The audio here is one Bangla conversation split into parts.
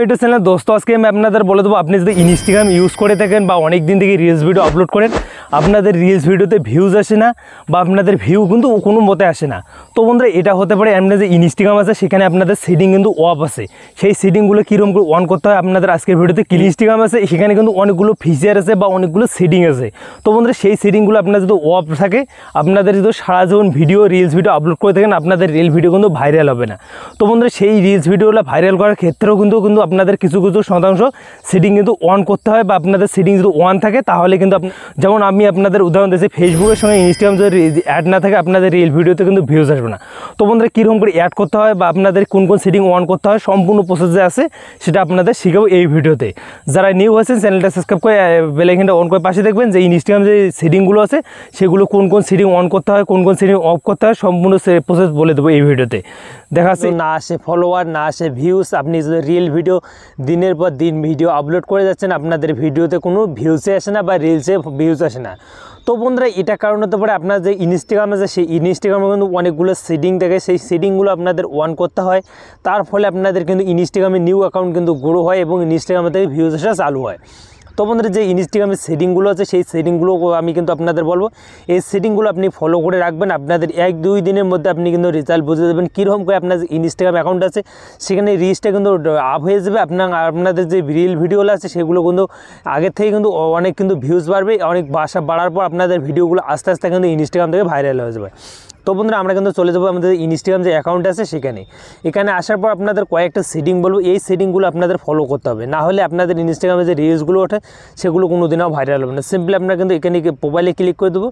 ইউটিউব চ্যানেল দোস্ত আজকে আমি আপনাদের বলে দেবো, আপনি যদি ইনস্টাগ্রাম ইউজ করে থাকেন বা অনেক দিন থেকে রিলস ভিডিও আপলোড করেন, আপনাদের রিলস ভিডিওতে ভিউজ আসে না বা আপনাদের ভিউ কিন্তু কোনো মতে আসে না। তো বন্ধুরা এটা হতে পারে আপনাদের যে ইনস্টাগ্রাম আছে সেখানে আপনাদের সেটিং কিন্তু অফ আছে। সেই সেটিংগুলো কীরকম করে অন করতে হয় আপনাদের আজকের ভিডিওতে। ইনস্টাগ্রাম আছে সেখানে কিন্তু অনেকগুলো ফিচার আছে বা অনেকগুলো সেটিং আছে। তো বন্ধুরা সেই সেটিংগুলো আপনার যদি অফ থাকে, আপনাদের যদি সারা জীবন রিলস ভিডিও আপলোড করে থাকেন, আপনাদের রিল ভিডিও কিন্তু ভাইরাল হবে না। তো বন্ধুরা সেই রিলস ভিডিওগুলো ভাইরাল করার ক্ষেত্রেও কিন্তু আপনাদের কিছু শতাংশ সেটিং কিন্তু অন করতে হয়, বা আপনাদের সেটিং যদি অন থাকে তাহলে কিন্তু যেমন আমি আপনাদের উদাহরণ দিয়েছি, ফেসবুকের সঙ্গে ইনস্টাগ্রাম যদি অ্যাড না থাকে আপনাদের রিল ভিডিওতে কিন্তু ভিউজ আসবে না। তো বন্ধুরা কীরকম করে অ্যাড করতে হয় বা আপনাদের কোন কোন সেটিং অন করতে হয় সম্পূর্ণ প্রসেস যে আছে সেটা আপনাদের শিখাবো এই ভিডিওতে। যারা নিউ আছেন চ্যানেলটা সাবস্ক্রাইব করে বেল আইকনটা অন করে পাশে দেখবেন যে ইনস্টাগ্রাম যে সেটিংগুলো আছে সেগুলো কোন কোন সেটিং অন করতে হয়, কোন কোন সেটিং অফ করতে হয়, সম্পূর্ণ প্রসেস বলে দেবো এই ভিডিওতে। দেখা যাচ্ছে না আসে ফলোয়ার, না আসে ভিউজ, আপনি যদি রিল ভিডিও দিনের পর দিন ভিডিও আপলোড করে যাচ্ছেন, আপনাদের ভিডিওতে কোনো ভিউসে আসে না বা রিলসে ভিউজ আসে না। তো বন্ধুরা এটা কারণ হতে পারে আপনার যে ইনস্টাগ্রাম আছে সেই ইনস্টাগ্রামে কিন্তু অনেকগুলো সেটিং থাকে, সেই সেটিংগুলো আপনাদের অন করতে হয়। তার ফলে আপনাদের কিন্তু ইনস্টাগ্রামে নিউ অ্যাকাউন্ট কিন্তু গ্রো হয় এবং ইনস্টাগ্রামে থেকে ভিউজ আসা চালু হয়। তো বন্ধুরা যে ইনস্টাগ্রামের সেটিংগুলো আছে সেই সেটিংগুলো আমি কিন্তু আপনাদের বলবো, এই সেটিংগুলো আপনি ফলো করে রাখবেন। আপনাদের 1-2 দিনের মধ্যে আপনি কিন্তু রেজাল্ট বুঝে দেবেন কীরকম করে আপনার যে ইনস্টাগ্রাম অ্যাকাউন্ট আছে সেখানে রিচটা কিন্তু আপ হয়ে যাবে। আপনাদের যে রিল ভিডিওগুলো আছে সেগুলো কিন্তু আগের থেকে কিন্তু অনেক কিন্তু ভিউজ বাড়বে, অনেক বাড়ার পর আপনাদের ভিডিওগুলো আস্তে আস্তে কিন্তু ইনস্টাগ্রাম থেকে ভাইরাল হয়ে যাবে। তো বন্ধুরা আমরা কিন্তু চলে যাবো আমাদের ইনস্টাগ্রাম যে অ্যাকাউন্ট আছে এখানে আসার পর আপনাদের কয়েকটা সেটিং বলবো, এই সেটিংগুলো আপনাদের ফলো করতে হবে, না হলে আপনাদের ইনস্টাগ্রামে যে রিলসগুলো ওঠে সেগুলো কোনো দিনও ভাইরাল হবে না। সিম্পলি আপনারা কিন্তু এখানে মোবাইলে ক্লিক করে দেবো।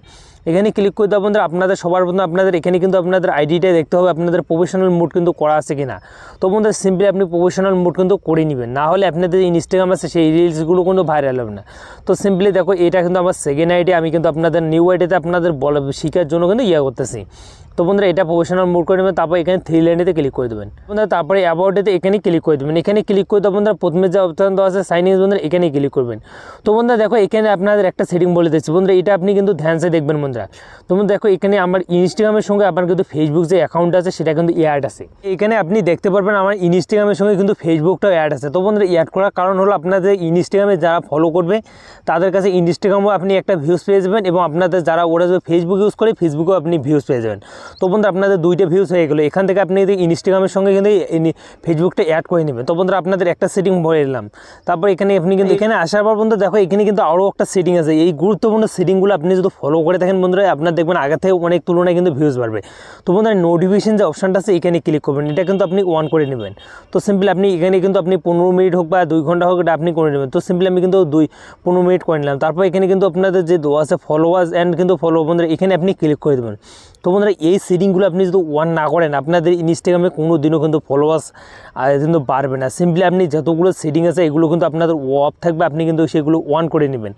এখানে ক্লিক করে দেওয়া বন্ধুরা আপনাদের সবার প্রথমে আপনাদের এখানে কিন্তু আপনাদের আইডিটা দেখতে হবে আপনাদের প্রফেশনাল মুড কিন্তু করা আছে কি না। তো বন্ধুরা সিম্পলি আপনি প্রফেশনাল মুড কিন্তু করে নেবেন, না হলে আপনাদের ইনস্টাগ্রাম আছে সেই রিলসগুলো কিন্তু ভাইরাল হবে না। তো সিম্পলি দেখো এটা কিন্তু আমার সেকেন্ড আইডি, আমি কিন্তু আপনাদের নিউ আইডিতে আপনাদের শেখার জন্য কিন্তু করতেছি। তো বন্ধুরা এটা প্রফেশনাল মোড করে নেবেন, তারপর এখানে 3 লাইনেতে ক্লিক করে দেবেন বন্ধুরা, তারপরে অ্যাবাউটেতে এখানে ক্লিক করে দেবেন। এখানে ক্লিক করে দেওয়া বন্ধুরা প্রথমে যে অপশন দেওয়া আছে সাইন ইন বন্ধুরা এখানে ক্লিক করবেন। তো বন্ধুরা দেখো এখানে আপনাদের একটা সেটিং বলে দিচ্ছি বন্ধুরা, এটা আপনি কিন্তু ধ্যানসে দেখবেন বন্ধুরা। তোমরা দেখো এখানে আমার ইনস্টাগ্রামের সঙ্গে আপনার কিন্তু ফেসবুক যে অ্যাকাউন্ট আছে সেটা কিন্তু অ্যাড আছে। এখানে আপনি দেখতে পারবেন আমার ইনস্টাগ্রামের সঙ্গে কিন্তু ফেসবুকটাও অ্যাড আছে। তো বন্ধুরা অ্যাড করার কারণ হলো আপনাদের ইনস্টাগ্রামে যারা ফলো করবে তাদের কাছে ইনস্টাগ্রামও আপনি একটা ভিউজ পেয়ে যাবেন, এবং আপনাদের যারা ওরা যদি ফেসবুক ইউজ করে ফেসবুকেও আপনি ভিউজ পেয়ে যাবেন। তো বন্ধুরা আপনাদের 2টা ভিউজ হয়ে গেলো। এখান থেকে আপনি ইনস্টাগ্রামের সঙ্গে কিন্তু ফেসবুকটা অ্যাড করে নেবেন। তো বন্ধুরা আপনাদের একটা সেটিং বলে দিলাম। তারপর এখানে আপনি কিন্তু এখানে আসার পর বন্ধুরা দেখো এখানে কিন্তু আরও একটা সেটিং আছে। এই গুরুত্বপূর্ণ সেটিংগুলো আপনি যদি ফলো করে থাকেন বন্ধুরা আপনার দেখবেন আগে থেকে অনেক তুলনায় কিন্তু ভিউজ বাড়বে। তো বন্ধুরা নোটিফিকেশন যে অপশানটা আছে এখানে ক্লিক করবেন, এটা কিন্তু আপনি অন করে নেবেন। তো সিম্পলি আপনি এখানে কিন্তু আপনি 15 মিনিট হোক বা 2 ঘন্টা হোক এটা আপনি করে নেবেন। তো সিম্পলি আমি কিন্তু 15 মিনিট করে নিলাম। তারপর এখানে কিন্তু আপনাদের যে দেওয়া আছে ফলোয়ার্স অ্যান্ড কিন্তু ফলো বন্ধুরা এখানে আপনি ক্লিক করে দেবেন। তো বন্ধুরা এই সেটিংগুলো আপনি যদি অন না করেন আপনাদের ইনস্টাগ্রামে কোনো দিনও কিন্তু ফলোয়ার্স কিন্তু বাড়বে না। সিম্পলি আপনি যতগুলো সেটিং আছে এগুলো কিন্তু আপনাদের অফ থাকবে, আপনি কিন্তু সেগুলো অন করে নেবেন।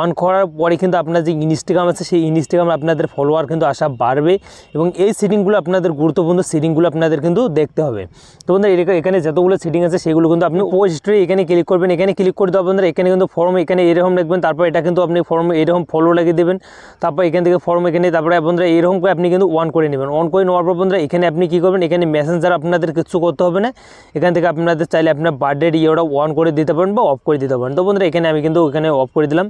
অন করার পরে কিন্তু আপনার যে ইনস্টাগ্রাম আছে সেই ইনস্টাগ্রামে আপনাদের ফলোয়ার কিন্তু আসা বাড়বে, এবং এই সেটিংগুলো আপনাদের গুরুত্বপূর্ণ সেটিংগুলো আপনাদের কিন্তু দেখতে হবে। তো বন্ধুরা এখানে যতগুলো সেটিং আছে সেগুলো কিন্তু আপনি পোস্ট হিস্ট্রি এখানে ক্লিক করবেন। এখানে ক্লিক করে দেওয়া বন্ধুরা এখানে কিন্তু ফর্ম এখানে এরকম লিখবেন, তারপর এটা কিন্তু আপনি ফর্ম এরকম ফলো লাগিয়ে দেবেন। তারপর এখান থেকে ফর্ম এখানে তারপরে বন্ধুরা এরকম করে আপনি কিন্তু অন করে নেবেন। অন করে নেওয়ার পর বন্ধুরা এখানে আপনি কী করবেন, এখানে মেসেঞ্জার আপনাদের কিছু করতে হবে না। এখান থেকে আপনাদের চাইলে আপনার বার্থডে ওটা অন করে দিতে পারেন বা অফ করে দিতে পারেন। তো বন্ধুরা এখানে আমি কিন্তু এখানে অফ করে দিলাম।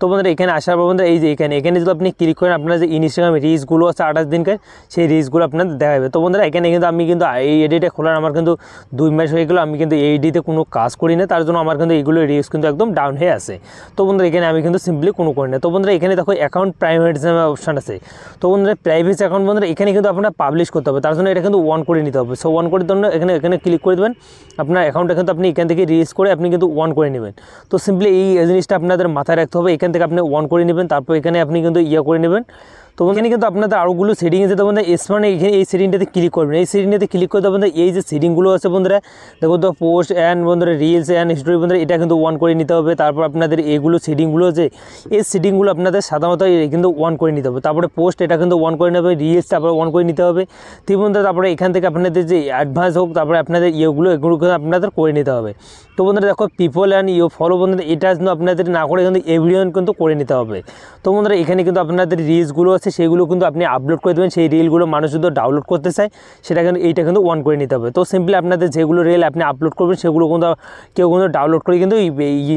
তো বন্ধুরা এখানে আসার পর বন্ধুরা এই যে এখানে যদি আপনি ক্লিক করেন আপনার যে ইনস্টাগ্রাম রিলসগুলো আছে 28 দিনকার সেই রিলসগুলো আপনাদের দেখাবে। তো বন্ধুরা এখানে কিন্তু আমি কিন্তু এই এডিটে খোলার আমার কিন্তু 2 মাস হয়ে গেলো, আমি কিন্তু এই এডিতে কোনো কাজ করি না, তার জন্য আমার কিন্তু এইগুলো রিলস কিন্তু একদম ডাউন হয়ে আছে। তো বন্ধুরা এখানে আমি কিন্তু সিম্পলি কোনো করি না। তো বন্ধুরা এখানে দেখো অ্যাকাউন্ট প্রাইভেট অপশান আছে। তো বন্ধুরা প্রাইভেট অ্যাকাউন্ট বন্ধুরা এখানে কিন্তু আপনার পাবলিশ করতে হবে, তার জন্য এটা কিন্তু অন করে নিতে হবে। সো অন করে জন্য এখানে ক্লিক করে দেবেন। আপনার অ্যাকাউন্টটা কিন্তু আপনি এখান থেকে রিলিজ করে আপনি কিন্তু অন করে নেবেন। তো সিম্পলি এই জিনিসটা আপনাদের মাথায় রাখতে হবে, এখান থেকে আপনি অন করে নেবেন, তারপর এখানে আপনি কিন্তু করে নেবেন। তো এখানে কিন্তু আপনাদের আরোগুলো সেটিংয়ে যেতে বন্ধুরা স্মার্ট এখানে এই সেটিংটাতে ক্লিক করবেন। এই সেটিংটাতে ক্লিক করতে বন্ধুরা এই যে সেটিংগুলো আছে বন্ধুরা দেখো তো পোস্ট অ্যান্ড বন্ধুরা রিলস অ্যান্ড স্টোরি বন্ধুরা এটা কিন্তু অন করে নিতে হবে। তারপর আপনাদের এইগুলো সেটিংগুলো আছে এই সেটিংগুলো আপনাদের সাধারণত কিন্তু অন করে নিতে হবে। তারপরে পোস্ট এটা কিন্তু অন করে হবে, রিলস তারপরে অন করে নিতে হবে। ঠিক বন্ধুরা, তারপরে এখান থেকে আপনাদের যে অ্যাডভান্স হোক, তারপরে আপনাদের এগুলো আপনাদের করে নিতে হবে। তো বন্ধুরা দেখো পিপল অ্যান্ড ফলো বন্ধুরা এটা কিন্তু আপনাদের না করে কিন্তু এভরিওয়ান কিন্তু করে নিতে হবে। তো বন্ধুরা এখানে কিন্তু আপনাদের রিলসগুলো আছে সেগুলো কিন্তু আপনি আপলোড করে দেবেন, সেই রিলগুলো মানুষ যদি ডাউনলোড করতে চায় সেটা কিন্তু এইটা কিন্তু অন করে নিতে হবে। তো সিম্পলি আপনাদের যেগুলো রিল আপনি আপলোড করবেন সেগুলো কিন্তু কেউ কিন্তু ডাউনলোড করে কিন্তু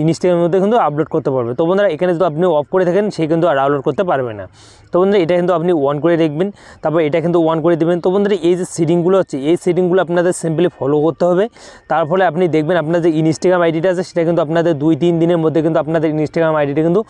ইনস্টাগ্রামের মধ্যে কিন্তু আপলোড করতে পারবে। তো বন্ধুরা এখানে যদি আপনি অফ করে থাকেন সে কিন্তু ডাউনলোড করতে পারবে না। তো বন্ধুরা এটা কিন্তু আপনি অন করে দেখবেন, তারপর এটা কিন্তু অন করে দেবেন। তো বন্ধুরা এই যে সেটিংগুলো হচ্ছে এই সেটিংগুলো আপনাদের সিম্পলি ফলো করতে হবে। তার ফলে আপনি দেখবেন আপনার যে ইনস্টাগ্রাম আইডিটা আছে সেটা কিন্তু আপনাদের 2-3 দিনের মধ্যে কিন্তু আপনাদের ইনস্টাগ্রাম আইডিটা কিন্তু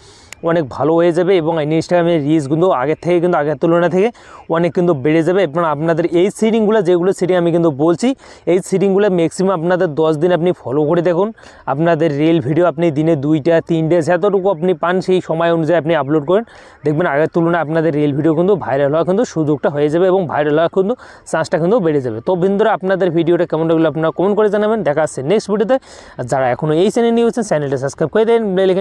অনেক ভালো হয়ে যাবে এবং ইনস্টাগ্রামের রিচ কিন্তু আগের তুলনা থেকে অনেক কিন্তু বেড়ে যাবে। এবং আপনাদের এই সেটিংগুলো যেগুলো সেটিং আমি কিন্তু বলছি এই সেটিংগুলো ম্যাক্সিমাম আপনাদের 10 দিন আপনি ফলো করে দেখুন। আপনাদের রিল ভিডিও আপনি দিনে 2-3 যতটুকু আপনি পান সেই সময় অনুযায়ী আপনি আপলোড করেন, দেখবেন আগের তুলনায় আপনাদের রিল ভিডিও কিন্তু ভাইরাল হওয়া কিন্তু সুযোগটা হয়ে যাবে এবং ভাইরাল হওয়া কিন্তু চান্সটা কিন্তু বেড়ে যাবে। তো বন্ধুরা আপনাদের ভিডিওটা কেমন লাগলো আপনারা কমেন্ট করে জানাবেন। দেখা আসছে নেক্সট ভিডিওতে। আর যারা এখনও এই চ্যানেল নিয়ে হচ্ছেন চ্যানেলটা সাবস্ক্রাইব করে দেন, বেল আইকন